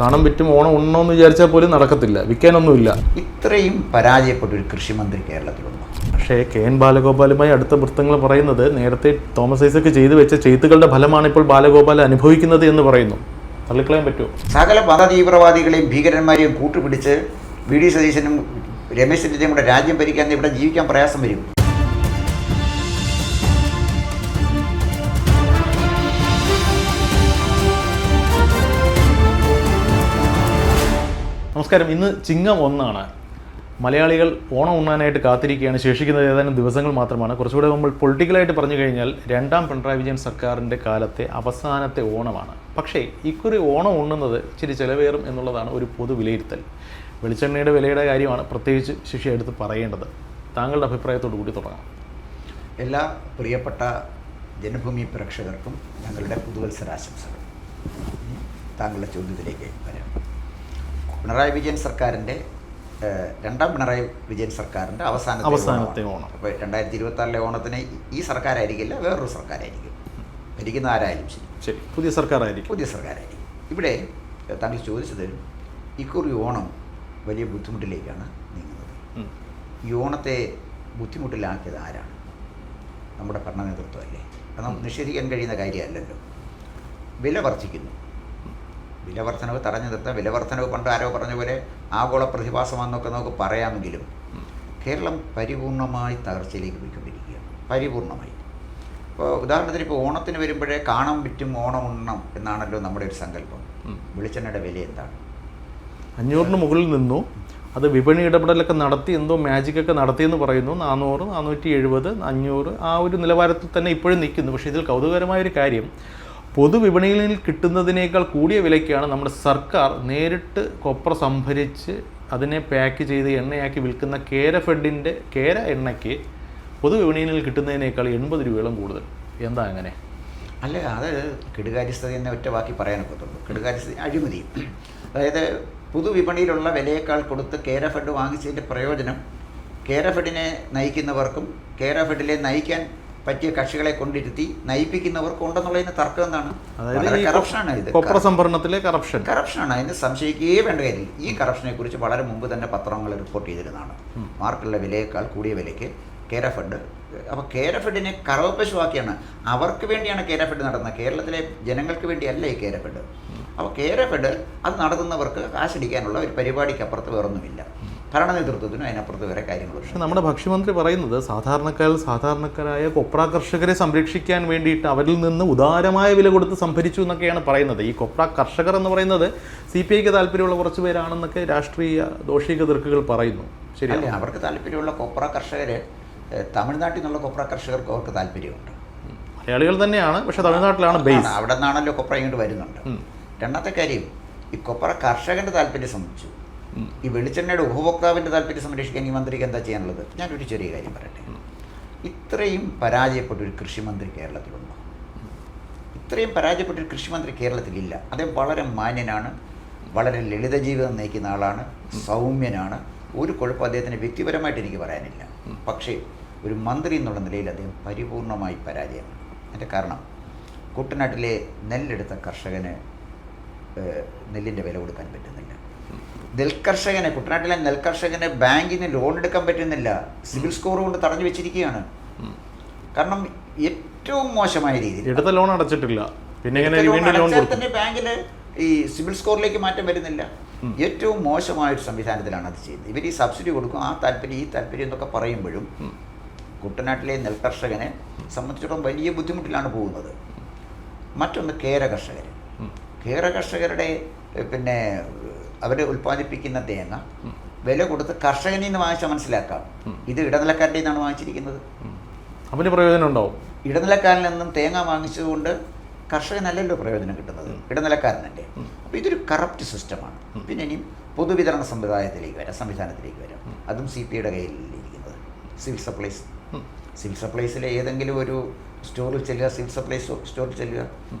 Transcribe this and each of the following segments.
കാണാൻ പറ്റും ഓണം ഉണ്ണണമെന്ന് വിചാരിച്ചാൽ പോലും നടക്കത്തില്ല, വിൽക്കാനൊന്നുമില്ല. ഇത്രയും പരാജയപ്പെട്ട ഒരു കൃഷിമന്ത്രി കേരളത്തിലുണ്ട്. പക്ഷേ KN ബാലഗോപാലുമായി അടുത്ത വൃത്തങ്ങൾ പറയുന്നത് നേരത്തെ തോമസ് ഐസക് ചെയ്തു വെച്ച ചെയ്ത്തുകളുടെ ഫലമാണ് ഇപ്പോൾ ബാലഗോപാൽ അനുഭവിക്കുന്നത് എന്ന് പറയുന്നു. തള്ളിക്കളയാൻ പറ്റുമോ? സകല മതതീവ്രവാദികളെയും ഭീകരന്മാരെയും കൂട്ടുപിടിച്ച് VD സതീശനും രമേശ് ചെന്നിത്തലയും കൂടെ രാജ്യം ഭരിക്കാൻ ഇവിടെ ജീവിക്കാൻ പ്രയാസം വരും. നമസ്കാരം. ഇന്ന് ചിങ്ങം 1 മലയാളികൾ ഓണം ഉണ്ണാനായിട്ട് കാത്തിരിക്കുകയാണ്. ശേഷിക്കുന്നത് ഏതാനും ദിവസങ്ങൾ മാത്രമാണ്. കുറച്ചുകൂടെ നമ്മൾ പൊളിറ്റിക്കലായിട്ട് പറഞ്ഞു കഴിഞ്ഞാൽ രണ്ടാം പിണറായി വിജയൻ സർക്കാരിൻ്റെ കാലത്തെ അവസാനത്തെ ഓണമാണ്. പക്ഷേ ഇക്കുറി ഓണം ഉണ്ണുന്നത് ഇച്ചിരി ചിലവേറും എന്നുള്ളതാണ് ഒരു പൊതു വിലയിരുത്തൽ. വെളിച്ചെണ്ണയുടെ വിലയുടെ കാര്യമാണ് പ്രത്യേകിച്ച് ശിക്ഷ എടുത്ത് പറയേണ്ടത്. താങ്കളുടെ അഭിപ്രായത്തോടു കൂടി തുടങ്ങാം. എല്ലാ പ്രിയപ്പെട്ട ജനഭൂമി പ്രേക്ഷകർക്കും ഞങ്ങളുടെ പുതുവത്സരാശംസകൾ. താങ്കളുടെ ചോദ്യത്തിലേക്ക് വരാം. പിണറായി വിജയൻ സർക്കാരിൻ്റെ രണ്ടാം പിണറായി വിജയൻ സർക്കാരിൻ്റെ അവസാനത്തെ ഓണം. അപ്പോൾ 2026 ഓണത്തിന് ഈ സർക്കാരായിരിക്കില്ല, വേറൊരു സർക്കാരായിരിക്കും. ഭരിക്കുന്ന ആരായാലും ശരി, പുതിയ സർക്കാരായിരിക്കും. ഇവിടെ താങ്കൾ ചോദിച്ചത് ഇക്കുറി ഓണം വലിയ ബുദ്ധിമുട്ടിലേക്കാണ് നീങ്ങുന്നത്. ഈ ഓണത്തെ ബുദ്ധിമുട്ടിലാക്കിയത് ആരാണ്? നമ്മുടെ ഭരണ നേതൃത്വമല്ലേ. അത് നമുക്ക് നിഷേധിക്കാൻ കഴിയുന്ന കാര്യമല്ലല്ലോ. വില വർദ്ധിക്കുന്നു. വില വർധനവ് തടഞ്ഞു നിർത്താൻ. വില വർധനവ് പണ്ട് ആരോ പറഞ്ഞ പോലെ ആഗോള പ്രതിഭാസമാണെന്നൊക്കെ നമുക്ക് പറയാമെങ്കിലും കേരളം പരിപൂർണമായി തകർച്ചയിലേക്ക് പോയിക്കൊണ്ടിരിക്കുകയാണ്. പരിപൂർണമായി. ഇപ്പോൾ ഉദാഹരണത്തിന് ഇപ്പോൾ ഓണത്തിന് വരുമ്പോഴേ കാണാൻ പറ്റും ഓണം ഉണ്ണണം എന്നാണല്ലോ നമ്മുടെ ഒരു സങ്കല്പം. വെളിച്ചെണ്ണയുടെ വില എന്താണ്? 500 മുകളിൽ നിന്നു. അത് വിപണി ഇടപെടലൊക്കെ നടത്തി എന്തോ മാജിക്കൊക്കെ നടത്തിയെന്ന് പറയുന്നു. 400, 470, 500 ആ ഒരു നിലവാരത്തിൽ തന്നെ ഇപ്പോഴും നിൽക്കുന്നു. പക്ഷേ ഇതിൽ കൗതുകകരമായൊരു കാര്യം, പൊതുവിപണിയിൽ കിട്ടുന്നതിനേക്കാൾ കൂടിയ വിലയ്ക്കാണ് നമ്മുടെ സർക്കാർ നേരിട്ട് കൊപ്ര സംഭരിച്ച് അതിനെ പാക്ക് ചെയ്ത് എണ്ണയാക്കി വിൽക്കുന്ന കേരഫെഡിൻ്റെ കേര എണ്ണയ്ക്ക് പൊതുവിപണിയിൽ കിട്ടുന്നതിനേക്കാൾ 80 രൂപയോളം കൂടുതൽ. എന്താ അങ്ങനെ? അല്ല, അത് കെടുകാര്യസ്ഥത എന്നെ ഒറ്റ വാക്കി പറയാനൊക്കത്തുള്ളൂ. കെടുകാര്യസ്ഥത, അഴിമതി. അതായത് പൊതുവിപണിയിലുള്ള വിലയേക്കാൾ കൊടുത്ത് കേരഫെഡ് വാങ്ങിച്ചതിൻ്റെ പ്രയോജനം കേരഫെഡിനെ നയിക്കുന്നവർക്കും കേരഫെഡിലെ നയിക്കാൻ പറ്റിയ കക്ഷികളെ കൊണ്ടിരുത്തി നയിപ്പിക്കുന്നവർക്കും ഉണ്ടെന്നുള്ളതിന് തർക്കം എന്താണ്? കറപ്ഷനാണ്. ഇത് കൊപ്ര സംഭരണത്തിലെ കറപ്ഷനാണ്. അതിന് സംശയിക്കുകയേ വേണ്ട കാര്യം. ഈ കറപ്ഷനെ കുറിച്ച് വളരെ മുമ്പ് തന്നെ പത്രങ്ങൾ റിപ്പോർട്ട് ചെയ്തിരുന്നതാണ്. മാർക്കുള്ള വിലയേക്കാൾ കൂടിയ വിലയ്ക്ക് കേരഫെഡ്. അപ്പോൾ കേരഫെഡിനെ കറവപ്പശുവാക്കിയാണ്. അവർക്ക് വേണ്ടിയാണ് കേരഫെഡ് നടത്തുന്നത്. കേരളത്തിലെ ജനങ്ങൾക്ക് വേണ്ടിയല്ല ഈ കേരഫെഡ്. അപ്പോൾ കേരഫെഡ് അത് നടത്തുന്നവർക്ക് കാശടിക്കാനുള്ള ഒരു പരിപാടിക്കപ്പുറത്ത് വേറൊന്നുമില്ല. ഭരണ നേതൃത്വത്തിനും അതിനപ്പുറത്ത് വേറെ കാര്യങ്ങളുണ്ട്. പക്ഷേ നമ്മുടെ ഭക്ഷ്യമന്ത്രി പറയുന്നത് സാധാരണക്കാരായ കൊപ്ര കർഷകരെ സംരക്ഷിക്കാൻ വേണ്ടിയിട്ട് അവരിൽ നിന്ന് ഉദാരമായ വില കൊടുത്ത് സംഭരിച്ചു എന്നൊക്കെയാണ് പറയുന്നത്. ഈ കൊപ്ര കർഷകർ എന്ന് പറയുന്നത് CPIക്ക് താല്പര്യമുള്ള കുറച്ച് പേരാണെന്നൊക്കെ രാഷ്ട്രീയ ദോഷിക ദീർഘകൾ പറയുന്നു. ശരിയല്ലേ? അവർക്ക് താല്പര്യമുള്ള കൊപ്ര കർഷകർ തമിഴ്നാട്ടിൽ നിന്നുള്ള കൊപ്ര കർഷകർക്ക് അവർക്ക് താല്പര്യമുണ്ട്. മലയാളികൾ തന്നെയാണ്, പക്ഷേ തമിഴ്നാട്ടിലാണ് ബേസ്. അവിടെ നിന്നാണല്ലോ കൊപ്ര ഇങ്ങോട്ട് വരുന്നുണ്ട്. രണ്ടാമത്തെ കാര്യം, ഈ കൊപ്ര കർഷകൻ്റെ താല്പര്യം സംബന്ധിച്ചു. ഈ വെളിച്ചെണ്ണയുടെ ഉപഭോക്താവിൻ്റെ താല്പര്യം സംരക്ഷിക്കാൻ ഈ മന്ത്രിക്ക് എന്താ ചെയ്യാനുള്ളത്? ഞാനൊരു ചെറിയ കാര്യം പറയട്ടെ. ഇത്രയും പരാജയപ്പെട്ടൊരു കൃഷിമന്ത്രി കേരളത്തിലുണ്ടോ? ഇത്രയും പരാജയപ്പെട്ടൊരു കൃഷിമന്ത്രി കേരളത്തിലില്ല. അദ്ദേഹം വളരെ മാന്യനാണ്, വളരെ ലളിത ജീവിതം നയിക്കുന്ന ആളാണ്, സൗമ്യനാണ്. ഒരു കുഴപ്പം അദ്ദേഹത്തിന് വ്യക്തിപരമായിട്ട് എനിക്ക് പറയാനില്ല. പക്ഷേ ഒരു മന്ത്രി എന്നുള്ള നിലയിൽ അദ്ദേഹം പരിപൂർണമായി പരാജയമാണ്. അതിൻ്റെ കാരണം, കുട്ടനാട്ടിലെ നെല്ലെടുത്ത കർഷകന് നെല്ലിൻ്റെ വില കൊടുക്കാൻ പറ്റുന്നില്ല. നെൽകർഷകന്, കുട്ടനാട്ടിലെ നെൽകർഷകന് ബാങ്കിൽ നിന്ന് ലോൺ എടുക്കാൻ പറ്റുന്നില്ല. സിവിൽ സ്കോർ കൊണ്ട് തടഞ്ഞു വെച്ചിരിക്കുകയാണ്. കാരണം ഏറ്റവും മോശമായ രീതിയിൽ എടുത്ത ലോൺ അടച്ചിട്ടില്ല. പിന്നെ തന്നെ ബാങ്കിൽ ഈ സിവിൽ സ്കോറിലേക്ക് മാറ്റം വരുന്നില്ല. ഏറ്റവും മോശമായൊരു സംവിധാനത്തിലാണ് അത് ചെയ്യുന്നത്. ഇവർ ഈ സബ്സിഡി കൊടുക്കും, ആ താല്പര്യം ഈ താല്പര്യം എന്നൊക്കെ പറയുമ്പോഴും കുട്ടനാട്ടിലെ നെൽകർഷകനെ സംബന്ധിച്ചിടത്തോളം വലിയ ബുദ്ധിമുട്ടിലാണ് പോകുന്നത്. മറ്റൊന്ന് കേര കർഷകരുടെ പിന്നെ അവർ ഉൽപ്പാദിപ്പിക്കുന്ന തേങ്ങ വില കൊടുത്ത് കർഷകനിൽ നിന്ന് വാങ്ങിച്ചാൽ മനസ്സിലാക്കാം. ഇത് ഇടനിലക്കാരുടെ നിന്നാണ് വാങ്ങിച്ചിരിക്കുന്നത്. അവന് പ്രയോജനം ഉണ്ടാവും. ഇടനിലക്കാരിൽ നിന്നും തേങ്ങ വാങ്ങിച്ചതുകൊണ്ട് കർഷകനല്ലല്ലോ പ്രയോജനം കിട്ടുന്നത്, ഇടനിലക്കാരനല്ലേ. അപ്പോൾ ഇതൊരു കറപ്റ്റ് സിസ്റ്റമാണ്. പിന്നെ ഇനിയും പൊതുവിതരണ സംവിധാനത്തിലേക്ക് വരാം. അതും CPIയുടെ കയ്യിലിരിക്കുന്നത്. സിവിൽ സപ്ലൈസിലെ ഏതെങ്കിലും ഒരു സ്റ്റോറിൽ ചെല്ലുക, സിവിൽ സപ്ലൈസ് സ്റ്റോറിൽ ചെല്ലുക,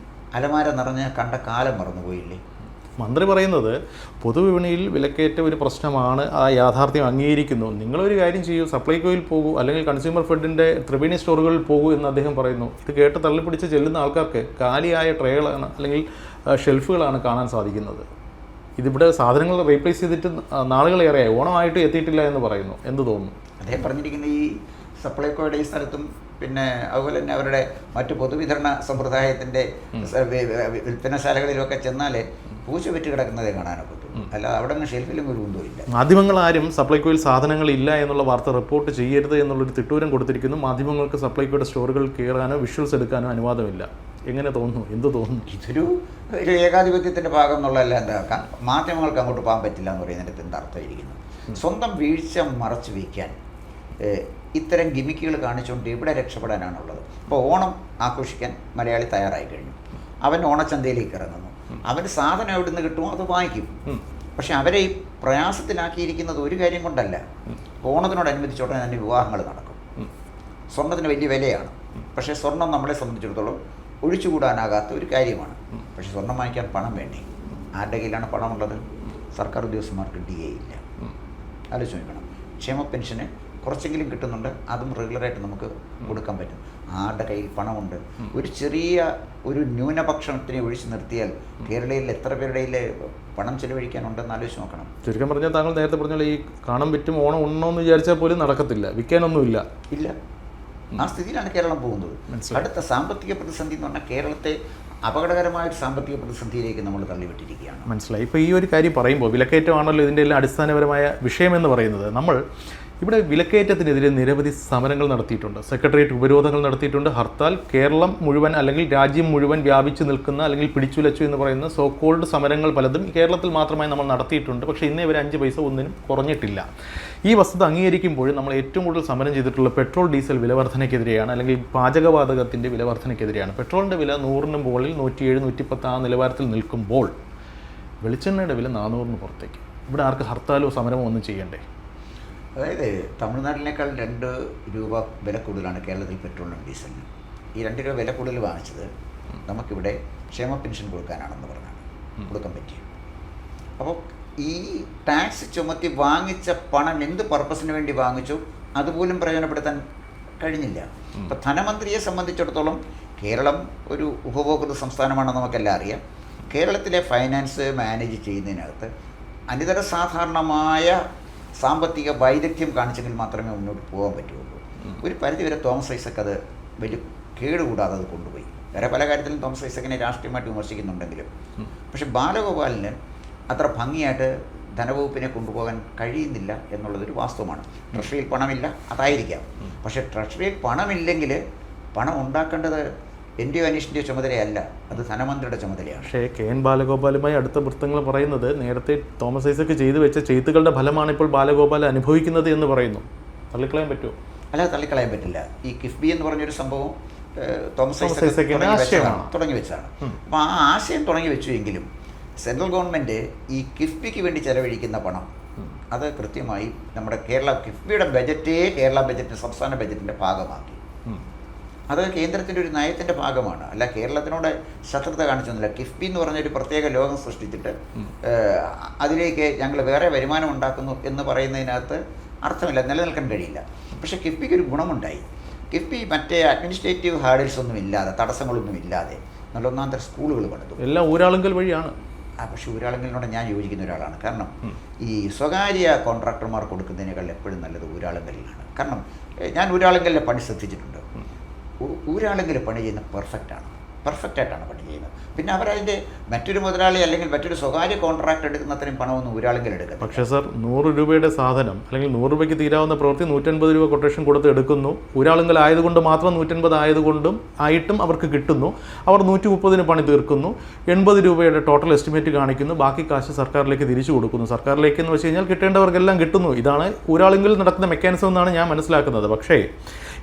അലമാര നിറഞ്ഞ് കണ്ട കാലം മറന്നുപോയില്ലേ? മന്ത്രി പറയുന്നത് പൊതുവിപണിയിൽ വിലക്കയറ്റം ഒരു പ്രശ്നമാണ്, ആ യാഥാർത്ഥ്യം അംഗീകരിക്കുന്നു. നിങ്ങളൊരു കാര്യം ചെയ്യൂ, സപ്ലൈകോയിൽ പോകൂ, അല്ലെങ്കിൽ കൺസ്യൂമർ ഫെഡിൻ്റെ ത്രിവേണി സ്റ്റോറുകളിൽ പോകൂ എന്ന് അദ്ദേഹം പറയുന്നു. ഇത് കേട്ട് തള്ളിപ്പിടിച്ച് ചെല്ലുന്ന ആൾക്കാർക്ക് കാലിയായ ട്രേകളാണ് അല്ലെങ്കിൽ ഷെൽഫുകളാണ് കാണാൻ സാധിക്കുന്നത്. ഇതിവിടെ സാധനങ്ങൾ റീപ്ലേസ് ചെയ്തിട്ട് നാളുകളേറെയായി, ഓണമായിട്ട് എത്തിയിട്ടില്ല എന്ന് പറയുന്നു. എന്ത് തോന്നുന്നു? അദ്ദേഹം പറഞ്ഞിരിക്കുന്ന ഈ സപ്ലൈകോയുടെ ഈ സ്ഥലത്തും പിന്നെ അതുപോലെ തന്നെ അവരുടെ മറ്റു പൊതുവിതരണ സമ്പ്രദായത്തിൻ്റെ വിൽപ്പനശാലകളിലൊക്കെ ചെന്നാൽ പൂച്ച വെറ്റ് കിടക്കുന്നതേ കാണാനൊക്കെ പറ്റും. അല്ലാതെ അവിടെ നിന്ന് ഷെൽഫിലും ഒരു ഉണ്ടോ ഇല്ല. മാധ്യമങ്ങളാരും സപ്ലൈകോയിൽ സാധനങ്ങൾ ഇല്ല എന്നുള്ള വാർത്ത റിപ്പോർട്ട് ചെയ്യരുത് എന്നുള്ളൊരു തിട്ടൂരം കൊടുത്തിരിക്കുന്നു. മാധ്യമങ്ങൾക്ക് സപ്ലൈകോയുടെ സ്റ്റോറുകൾ കയറാനോ വിഷ്വൽസ് എടുക്കാനോ അനുവാദമില്ല. എങ്ങനെ തോന്നുന്നു? എന്ത് തോന്നുന്നു? ഇതൊരു ഏകാധിപത്യത്തിൻ്റെ ഭാഗം എന്നുള്ളതല്ല. എന്താ മാധ്യമങ്ങൾക്ക് അങ്ങോട്ട് പോകാൻ പറ്റില്ല എന്ന് പറയുന്നതിൻ്റെ എന്താ അർത്ഥമായിരിക്കുന്നു? സ്വന്തം വീഴ്ച മറച്ചു വയ്ക്കാൻ ഇത്തരം ഗിമിക്കുകൾ കാണിച്ചുകൊണ്ട് എവിടെ രക്ഷപ്പെടാനാണുള്ളത്? ഇപ്പോൾ ഓണം ആഘോഷിക്കാൻ മലയാളി തയ്യാറായി കഴിഞ്ഞു. അവൻ ഓണച്ചന്തയിലേക്ക് ഇറങ്ങുന്നു. അവന് സാധനം എവിടെ നിന്ന് കിട്ടുമോ അത് വാങ്ങിക്കും. പക്ഷെ അവരെ ഈ പ്രയാസത്തിലാക്കിയിരിക്കുന്നത് ഒരു കാര്യം കൊണ്ടല്ല. ഓണത്തിനോടനുബന്ധിച്ചോടെ തന്നെ വിവാഹങ്ങൾ നടക്കും. സ്വർണ്ണത്തിന് വലിയ വിലയാണ്. പക്ഷേ സ്വർണം നമ്മളെ സംബന്ധിച്ചിടത്തോളം ഒഴിച്ചുകൂടാനാകാത്ത ഒരു കാര്യമാണ്. പക്ഷെ സ്വർണം വാങ്ങിക്കാൻ പണം വേണ്ടേ? ആരുടെ കയ്യിലാണ് പണമുള്ളത്? സർക്കാർ ഉദ്യോഗസ്ഥന്മാർക്ക് DA ഇല്ല. ആലോചിച്ച് നോക്കണം. ക്ഷേമ പെൻഷന് കുറച്ചെങ്കിലും കിട്ടുന്നുണ്ട്, അതും റെഗുലറായിട്ട് നമുക്ക് കൊടുക്കാൻ പറ്റും. ആരുടെ കയ്യിൽ പണമുണ്ട്? ഒരു ചെറിയ ഒരു ന്യൂനപക്ഷത്തിനെ ഒഴിച്ചു നിർത്തിയാൽ കേരളയിൽ എത്ര പേരുടെ പണം ചെലവഴിക്കാനുണ്ടെന്ന് ആലോചിച്ച് നോക്കണം. ചുരുക്കം പറഞ്ഞാൽ താങ്കൾ നേരത്തെ പറഞ്ഞാൽ ഈ കാണം വിറ്റും ഓണം ഉണ്ണോന്ന് വിചാരിച്ചാൽ പോലും നടക്കത്തില്ല, വിൽക്കാനൊന്നുമില്ല. ഇല്ല, ആ സ്ഥിതിയിലാണ് കേരളം പോകുന്നത്. അടുത്ത സാമ്പത്തിക പ്രതിസന്ധി എന്ന് പറഞ്ഞാൽ കേരളത്തെ അപകടകരമായ ഒരു സാമ്പത്തിക പ്രതിസന്ധിയിലേക്ക് നമ്മൾ തള്ളിവിട്ടിരിക്കുകയാണ്. മനസ്സിലായി. ഇപ്പോൾ ഈ ഒരു കാര്യം പറയുമ്പോൾ വിലക്കയറ്റമാണല്ലോ ഇതിൻ്റെ എല്ലാം അടിസ്ഥാനപരമായ വിഷയമെന്ന് പറയുന്നത്. നമ്മൾ ഇവിടെ വിലക്കയറ്റത്തിനെതിരെ നിരവധി സമരങ്ങൾ നടത്തിയിട്ടുണ്ട്, സെക്രട്ടേറിയറ്റ് ഉപരോധങ്ങൾ നടത്തിയിട്ടുണ്ട്, ഹർത്താൽ, കേരളം മുഴുവൻ അല്ലെങ്കിൽ രാജ്യം മുഴുവൻ വ്യാപിച്ചു നിൽക്കുന്ന അല്ലെങ്കിൽ പിടിച്ചുലച്ചു എന്ന് പറയുന്ന സോ കോൾഡ് സമരങ്ങൾ പലതും കേരളത്തിൽ മാത്രമായി നമ്മൾ നടത്തിയിട്ടുണ്ട്. പക്ഷേ ഇന്നേ വരെ 5 പൈസ ഒന്നിനും കുറഞ്ഞിട്ടില്ല. ഈ വസ്തുത അംഗീകരിക്കുമ്പോൾ നമ്മൾ ഏറ്റവും കൂടുതൽ സമരം ചെയ്തിട്ടുള്ള പെട്രോൾ ഡീസൽ വിലവർധനയ്ക്കെതിരെയാണ്, അല്ലെങ്കിൽ പാചകവാതകത്തിൻ്റെ വിലവർധനയ്ക്കെതിരെയാണ്. പെട്രോളിൻ്റെ വില 100-ന് മുകളിൽ 107, 110 ആ നിലവാരത്തിൽ നിൽക്കുമ്പോൾ വെളിച്ചെണ്ണയുടെ വില 400-ന് പുറത്തേക്ക്. ഇവിടെ ആർക്ക് ഹർത്താലോ സമരമോ ഒന്നും ചെയ്യണ്ടേ? അതായത് തമിഴ്നാട്ടിനേക്കാൾ 2 രൂപ വില കൂടുതലാണ് കേരളത്തിൽ പെട്രോളിനും ഡീസലിനും. ഈ 2 രൂപ വില കൂടുതൽ വാങ്ങിച്ചത് നമുക്കിവിടെ ക്ഷേമ പെൻഷൻ കൊടുക്കാനാണെന്ന് പറഞ്ഞാണ് കൊടുക്കാൻ പറ്റിയത്. അപ്പോൾ ഈ ടാക്സ് ചുമത്തി വാങ്ങിച്ച പണം എന്ത് പർപ്പസിന് വേണ്ടി വാങ്ങിച്ചു അതുപോലും പ്രയോജനപ്പെടുത്താൻ കഴിഞ്ഞില്ല. ഇപ്പം ധനമന്ത്രിയെ സംബന്ധിച്ചിടത്തോളം കേരളം ഒരു ഉപഭോക്തൃ സംസ്ഥാനമാണെന്ന് നമുക്കെല്ലാം അറിയാം. കേരളത്തിലെ ഫൈനാൻസ് മാനേജ് ചെയ്യുന്നതിനകത്ത് അനിതര സാധാരണമായ സാമ്പത്തിക വൈദഗ്ധ്യം കാണിച്ചെങ്കിൽ മാത്രമേ മുന്നോട്ട് പോകാൻ പറ്റുള്ളൂ. ഒരു പരിധിവരെ തോമസ് ഐസക് അത് വലിയ കേടുകൂടാതെ അത് കൊണ്ടുപോയി. വേറെ പല കാര്യത്തിലും തോമസ് ഐസക്കിനെ രാഷ്ട്രീയമായിട്ട് വിമർശിക്കുന്നുണ്ടെങ്കിലും പക്ഷെ ബാലഗോപാലിന് അത്ര ഭംഗിയായിട്ട് ധനവകുപ്പിനെ കൊണ്ടുപോകാൻ കഴിയുന്നില്ല എന്നുള്ളതൊരു വാസ്തവമാണ്. ട്രഷറിയിൽ പണമില്ല, അതായിരിക്കാം. പക്ഷേ ട്രഷറിയിൽ പണമില്ലെങ്കിൽ പണം ഉണ്ടാക്കേണ്ടത് എൻ്റെയോ അനീഷിൻ്റെയോ ചുമതലയല്ല, അത് ധനമന്ത്രിയുടെ ചുമതലയാണ്. പക്ഷേ KN ബാലഗോപാലുമായി അടുത്ത വൃത്തങ്ങൾ പറയുന്നത് നേരത്തെ തോമസ് ഐസക്ക് ചെയ്തു വെച്ച ചെയ്ത്തുകളുടെ ഫലമാണ് ഇപ്പോൾ ബാലഗോപാൽ അനുഭവിക്കുന്നത് എന്ന് പറയുന്നു. തള്ളിക്കളയാൻ പറ്റുമോ? അല്ല, തള്ളിക്കളയാൻ പറ്റില്ല. ഈ കിഫ്ബി എന്ന് പറഞ്ഞൊരു സംഭവം തോമസ് ഐസക് തുടങ്ങി വെച്ചാണ്. അപ്പോൾ ആ ആശയം തുടങ്ങി വെച്ചു എങ്കിലും സെൻട്രൽ ഗവൺമെൻറ് ഈ കിഫ്ബിക്ക് വേണ്ടി ചെലവഴിക്കുന്ന പണം അത് കൃത്യമായി നമ്മുടെ കിഫ്ബിയുടെ ബജറ്റേ കേരള ബജറ്റ് സംസ്ഥാന ബജറ്റിൻ്റെ ഭാഗമാക്കി. അത് കേന്ദ്രത്തിൻ്റെ ഒരു നയത്തിൻ്റെ ഭാഗമാണ്. അല്ല കേരളത്തിനോട് ശത്രുത കാണിച്ചൊന്നുമില്ല. കിഫ്ബി എന്ന് പറഞ്ഞൊരു പ്രത്യേക ലോകം സൃഷ്ടിച്ചിട്ട് അതിലേക്ക് ഞങ്ങൾ വേറെ വരുമാനം ഉണ്ടാക്കുന്നു എന്ന് പറയുന്നതിനകത്ത് അർത്ഥമില്ല, നിലനിൽക്കാൻ കഴിയില്ല. പക്ഷേ കിഫ്ബിക്ക് ഒരു ഗുണമുണ്ടായി. കിഫ്ബി മറ്റേ അഡ്മിനിസ്ട്രേറ്റീവ് ഹാർഡിൽസ് ഒന്നും ഇല്ലാതെ, തടസ്സങ്ങളൊന്നും ഇല്ലാതെ നല്ല ഒന്നാന്തര സ്കൂളുകൾ പണിതു. എല്ലാം ഊരാളുങ്കൽ വഴിയാണ്. പക്ഷേ ഊരാളുങ്കലിനോട് ഞാൻ യോജിക്കുന്ന ഒരാളാണ്. കാരണം ഈ സ്വകാര്യ കോൺട്രാക്ടർമാർ കൊടുക്കുന്നതിനേക്കാൾ എപ്പോഴും നല്ലത് ഊരാളുങ്കലിലാണ്. കാരണം ഞാൻ ഊരാളുങ്കലിലെ പണി ശ്രദ്ധിച്ചിട്ടുണ്ട്. ഊരാളുങ്കൽ പണി ചെയ്യുന്ന പെർഫെക്റ്റായിട്ടാണ് പണി ചെയ്യുന്നത്. പിന്നെ അവരതിൻ്റെ മറ്റൊരു മുതലാളി അല്ലെങ്കിൽ മറ്റൊരു സ്വകാര്യ കോൺട്രാക്ട് എടുക്കുന്ന അത്രയും പണമൊന്നും ഊരാളുങ്കൽ എടുക്കുക. പക്ഷേ സർ, 100 രൂപയുടെ സാധനം അല്ലെങ്കിൽ 100 രൂപയ്ക്ക് തീരാവുന്ന പ്രവൃത്തി 150 രൂപ കൊട്ടേഷൻ കൊടുത്ത് എടുക്കുന്നു. ഊരാളുങ്കൽ ആയതുകൊണ്ട് മാത്രം 150 ആയതുകൊണ്ടും ആയിട്ടും അവർക്ക് കിട്ടുന്നു. അവർ 130-ന് പണി തീർക്കുന്നു. 80 രൂപയുടെ ടോട്ടൽ എസ്റ്റിമേറ്റ് കാണിക്കുന്നു. ബാക്കി കാശ് സർക്കാരിലേക്ക് തിരിച്ചു കൊടുക്കുന്നു. സർക്കാരിലേക്ക് എന്ന് വെച്ച് കഴിഞ്ഞാൽ കിട്ടേണ്ടവർക്കെല്ലാം കിട്ടുന്നു. ഇതാണ് ഊരാളുങ്കൽ നടക്കുന്ന മെക്കാനിസം എന്നാണ് ഞാൻ മനസ്സിലാക്കുന്നത്. പക്ഷേ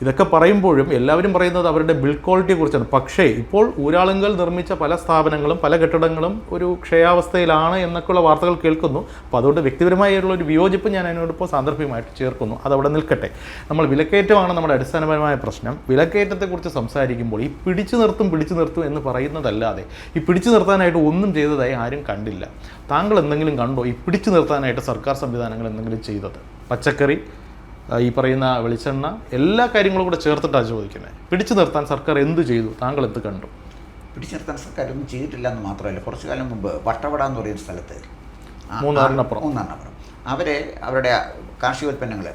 ഇതൊക്കെ പറയുമ്പോഴും എല്ലാവരും പറയുന്നത് അവരുടെ ബിൽഡ് ക്വാളിറ്റിയെ കുറിച്ചാണ്. പക്ഷേ ഇപ്പോൾ ഊരാളുങ്കൽ നിർമ്മിച്ച പല സ്ഥാപനങ്ങളും പല കെട്ടിടങ്ങളും ഒരു ക്ഷയാവസ്ഥയിലാണ് എന്നൊക്കെയുള്ള വാർത്തകൾ കേൾക്കുന്നു. അപ്പോൾ അതുകൊണ്ട് വ്യക്തിപരമായുള്ള ഒരു വിയോജിപ്പ് ഞാൻ അതിനോടൊപ്പം സാന്ദർഭികമായിട്ട് ചേർക്കുന്നു. അതവിടെ നിൽക്കട്ടെ. നമ്മൾ വിലക്കയറ്റമാണ് നമ്മുടെ അടിസ്ഥാനപരമായ പ്രശ്നം. വിലക്കയറ്റത്തെക്കുറിച്ച് സംസാരിക്കുമ്പോൾ ഈ പിടിച്ചു നിർത്തും എന്ന് പറയുന്നതല്ലാതെ ഈ പിടിച്ചു നിർത്താനായിട്ട് ഒന്നും ചെയ്തതായി ആരും കണ്ടില്ല. താങ്കൾ എന്തെങ്കിലും കണ്ടോ ഈ പിടിച്ചു നിർത്താനായിട്ട് സർക്കാർ സംവിധാനങ്ങൾ എന്തെങ്കിലും ചെയ്തത്? പച്ചക്കറി, ഈ പറയുന്ന വെളിച്ചെണ്ണ, എല്ലാ കാര്യങ്ങളും കൂടെ ചേർത്തിട്ടാണ് ചോദിക്കുന്നത്. പിടിച്ചു നിർത്താൻ സർക്കാർ എന്ത് ചെയ്തു? താങ്കൾ എന്ത് കണ്ടു? പിടിച്ചു നിർത്താൻ സർക്കാർ ഒന്നും ചെയ്തിട്ടില്ല എന്ന് മാത്രമല്ല, കുറച്ചു കാലം മുമ്പ് വട്ടവട എന്ന് പറയുന്ന സ്ഥലത്ത് മൂന്നാറിനപ്പുറം അവരെ അവരുടെ കാർഷികോൽപ്പന്നങ്ങൾ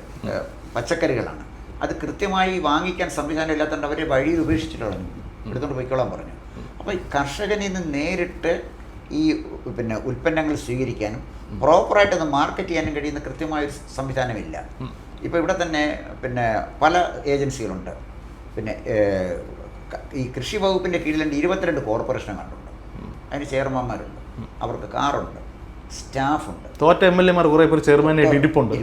പച്ചക്കറികളാണ്, അത് കൃത്യമായി വാങ്ങിക്കാൻ സംവിധാനം ഇല്ലാത്തതുകൊണ്ട് അവരെ വഴിയിൽ ഉപേക്ഷിച്ചിട്ട് കളഞ്ഞു, എടുത്തുകൊണ്ട് പോയിക്കോളാൻ പറഞ്ഞു. അപ്പോൾ ഈ കർഷകനിൽ നിന്ന് നേരിട്ട് ഈ ഉൽപ്പന്നങ്ങൾ സ്വീകരിക്കാനും പ്രോപ്പറായിട്ട് അത് മാർക്കറ്റ് ചെയ്യാനും കഴിയുന്ന കൃത്യമായൊരു സംവിധാനമില്ല. ഇപ്പോൾ ഇവിടെ തന്നെ പല ഏജൻസികളുണ്ട്. ഈ കൃഷി വകുപ്പിൻ്റെ കീഴിൽ 22 കോർപ്പറേഷൻ കണ്ടുണ്ട്. അതിന് ചെയർമാന്മാരുണ്ട്, അവർക്ക് കാറുണ്ട്, സ്റ്റാഫുണ്ട്. തോറ്റ MLA കുറേ പേർ ചെയർമാനെ ഇരിപ്പുണ്ട്.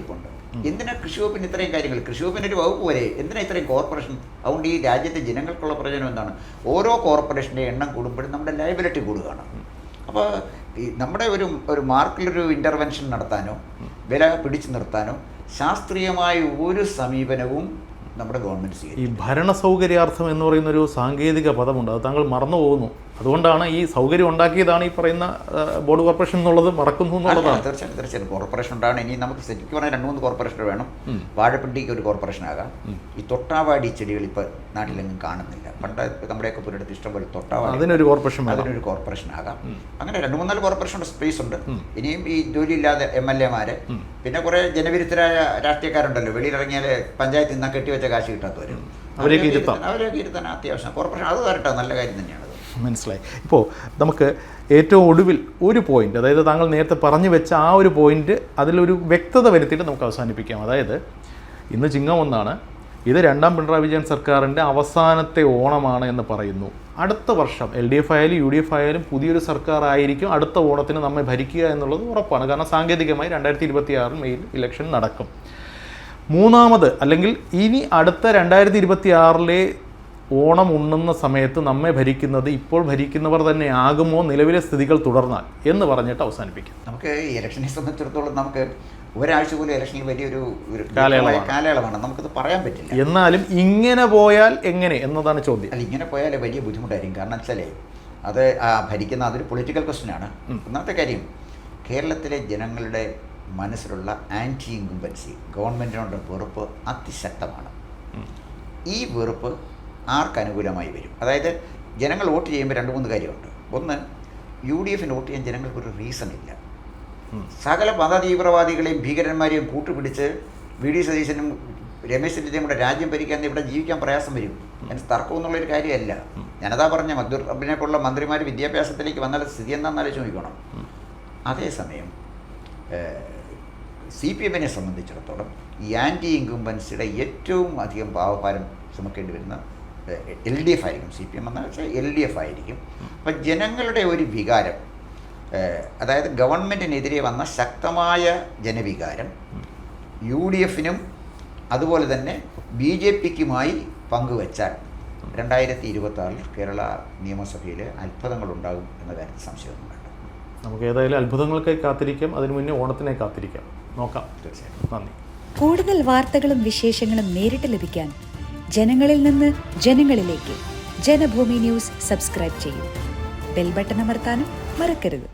എന്തിനാ കൃഷി വകുപ്പിന് ഇത്രയും കാര്യങ്ങൾ? കൃഷി വകുപ്പിൻ്റെ ഒരു വകുപ്പ് വരെ എന്തിനാ ഇത്രയും കോർപ്പറേഷൻ? അതുകൊണ്ട് ഈ രാജ്യത്തെ ജനങ്ങൾക്കുള്ള പ്രയോജനം എന്താണ്? ഓരോ കോർപ്പറേഷൻ്റെ എണ്ണം കൂടുമ്പോഴും നമ്മുടെ ലയബിലിറ്റി കൂടുകയാണ്. അപ്പോൾ ഈ നമ്മുടെ ഒരു മാർക്കിലൊരു ഇൻ്റർവെൻഷൻ നടത്താനോ വില പിടിച്ചു നിർത്താനോ ശാസ്ത്രീയമായ ഒരു സമീപനവും നമ്മുടെ ഗവൺമെൻറ് സ്വീകരിക്കും. ഈ ഭരണ സൗകര്യാർത്ഥം എന്ന് പറയുന്നൊരു സാങ്കേതിക പദമുണ്ട്, അത് താങ്കൾ മറന്നു പോകുന്നു. അതുകൊണ്ടാണ് ഈ സൗകര്യം ഉണ്ടാക്കിയതാണ് ഈ പറയുന്ന ബോർഡ് കോർപ്പറേഷൻ എന്നുള്ളത് മറക്കുന്നു എന്നുള്ളതാണ്. തീർച്ചയായിട്ടും കോർപ്പറേഷൻ ഉണ്ടാണ്. ഇനി നമുക്ക് ശരിക്കും പറഞ്ഞാൽ 2-3 കോർപ്പറേഷൻ വേണം. വാഴപ്പിണ്ടിക്ക് ഒരു കോർപ്പറേഷൻ ആകാം. ഈ തൊട്ടാവാടി ചെടികൾ ഇപ്പോൾ നാട്ടിലെങ്ങും കാണുന്നില്ല. പണ്ട് നമ്മുടെയൊക്കെ പുരടുത്ത് ഇഷ്ടംപോലെ തൊട്ടാവാടി, അതിനൊരു കോർപ്പറേഷൻ ആകാം. അങ്ങനെ 2-3-4 കോർപ്പറേഷൻ്റെ സ്പേസ് ഉണ്ട്. ഇനിയും ഈ ജോലിയില്ലാതെ MLA-മാര്, പിന്നെ കുറേ ജനവിരുദ്ധരായ രാഷ്ട്രീയക്കാരുണ്ടല്ലോ, വെളിയിലിറങ്ങിയാൽ പഞ്ചായത്തിൽ നിന്ന് കെട്ടിവെച്ച കാശ് കിട്ടാത്തവരും, അവരെയൊക്കെ ഇരുത്താൻ അത്യാവശ്യം കോർപ്പറേഷൻ അത് വരട്ടെ, നല്ല കാര്യം തന്നെയാണ്. മനസ്സിലായി. ഇപ്പോൾ നമുക്ക് ഏറ്റവും ഒടുവിൽ ഒരു പോയിന്റ്, അതായത് താങ്കൾ നേരത്തെ പറഞ്ഞു വെച്ച ആ ഒരു പോയിന്റ്, അതിലൊരു വ്യക്തത വരുത്തിയിട്ട് നമുക്ക് അവസാനിപ്പിക്കാം. അതായത് ഇന്ന് ചിങ്ങം 1 ഇത് 2ാം പിണറായി വിജയൻ സർക്കാരിൻ്റെ അവസാനത്തെ ഓണമാണ് എന്ന് പറയുന്നു. അടുത്ത വർഷം LDF ആയാലും UDF ആയാലും പുതിയൊരു സർക്കാർ ആയിരിക്കും അടുത്ത ഓണത്തിന് നമ്മെ ഭരിക്കുക എന്നുള്ളത് ഉറപ്പാണ്. കാരണം സാങ്കേതികമായി 2026 മെയിൽ ഇലക്ഷൻ നടക്കും. മൂന്നാമത് അല്ലെങ്കിൽ ഇനി അടുത്ത 2026 ഓണം ഉണ്ണുന്ന സമയത്ത് നമ്മെ ഭരിക്കുന്നത് ഇപ്പോൾ ഭരിക്കുന്നവർ തന്നെ ആകുമോ നിലവിലെ സ്ഥിതികൾ തുടർന്നാൽ എന്ന് പറഞ്ഞിട്ട് അവസാനിപ്പിക്കും. നമുക്ക് ഈ ഇലക്ഷനെ സംബന്ധിച്ചിടത്തോളം നമുക്ക് ഒരാഴ്ച പോലും ഇലക്ഷനിൽ വലിയൊരു കാലയളവാണ്, നമുക്കത് പറയാൻ പറ്റില്ല. എന്നാലും ഇങ്ങനെ പോയാൽ എങ്ങനെ എന്നതാണ് ചോദ്യം. അല്ല, ഇങ്ങനെ പോയാൽ വലിയ ബുദ്ധിമുട്ടായിരിക്കും. കാരണം വെച്ചാലേ അത് ഭരിക്കുന്ന അതൊരു പൊളിറ്റിക്കൽ ക്വസ്റ്റ്യനാണ്. ഒന്നാമത്തെ കാര്യം, കേരളത്തിലെ ജനങ്ങളുടെ മനസ്സിലുള്ള ആൻറ്റി ഇൻകംബൻസി, ഗവൺമെൻറ്റിനോട് വെറുപ്പ് അതിശക്തമാണ്. ഈ വെറുപ്പ് ആർക്കനുകൂലമായി വരും? അതായത് ജനങ്ങൾ വോട്ട് ചെയ്യുമ്പോൾ 2-3 കാര്യമുണ്ട്. ഒന്ന്, UDFന് വോട്ട് ചെയ്യാൻ ജനങ്ങൾക്കൊരു റീസൺ ഇല്ല. സകല മതതീവ്രവാദികളെയും ഭീകരന്മാരെയും കൂട്ടുപിടിച്ച് VD സതീശനും രമേശ് ചെന്നിത്തലയും കൂടെ രാജ്യം ഭരിക്കാൻ ഇവിടെ ജീവിക്കാൻ പ്രയാസം വരും. അതിന് തർക്കം എന്നുള്ളൊരു കാര്യമല്ല. ഞാനതാ പറഞ്ഞ മദ്ദൂറിനെ പോലുള്ള മന്ത്രിമാർ വിദ്യാഭ്യാസത്തിലേക്ക് വന്നാൽ സ്ഥിതി എന്താണെന്ന് ആലോചിച്ച് നോക്കണം. അതേസമയം CPM-നെ സംബന്ധിച്ചിടത്തോളം ഈ ആൻറ്റി ഇൻകംബൻസിയുടെ ഏറ്റവും അധികം പാവഭാരം ചുമക്കേണ്ടി വരുന്ന LDF ആയിരിക്കും. CPM എന്ന് വെച്ചാൽ LDF ആയിരിക്കും. അപ്പം ജനങ്ങളുടെ ഒരു വികാരം, അതായത് ഗവൺമെൻറ്റിനെതിരെ വന്ന ശക്തമായ ജനവികാരം UDFനും അതുപോലെ തന്നെ BJPക്കുമായി പങ്കുവച്ചാൽ 2026 കേരള നിയമസഭയിൽ അത്ഭുതങ്ങളുണ്ടാകും എന്ന കാര്യത്തിൽ സംശയമൊന്നും വേണ്ട. നമുക്ക് ഏതായാലും അത്ഭുതങ്ങൾക്കായി കാത്തിരിക്കാം. അതിനു മുന്നേ ഓണത്തിനെ കാത്തിരിക്കാം. നോക്കാം. തീർച്ചയായിട്ടും. നന്ദി. കൂടുതൽ വാർത്തകളും വിശേഷങ്ങളും നേരിട്ട് ലഭിക്കാൻ ജനങ്ങളിൽ നിന്ന് ജനങ്ങളിലേക്ക് ജനഭൂമി ന്യൂസ് സബ്സ്ക്രൈബ് ചെയ്യൂ. ബെൽ ബട്ടൺ അമർത്താനും മറക്കരുത്.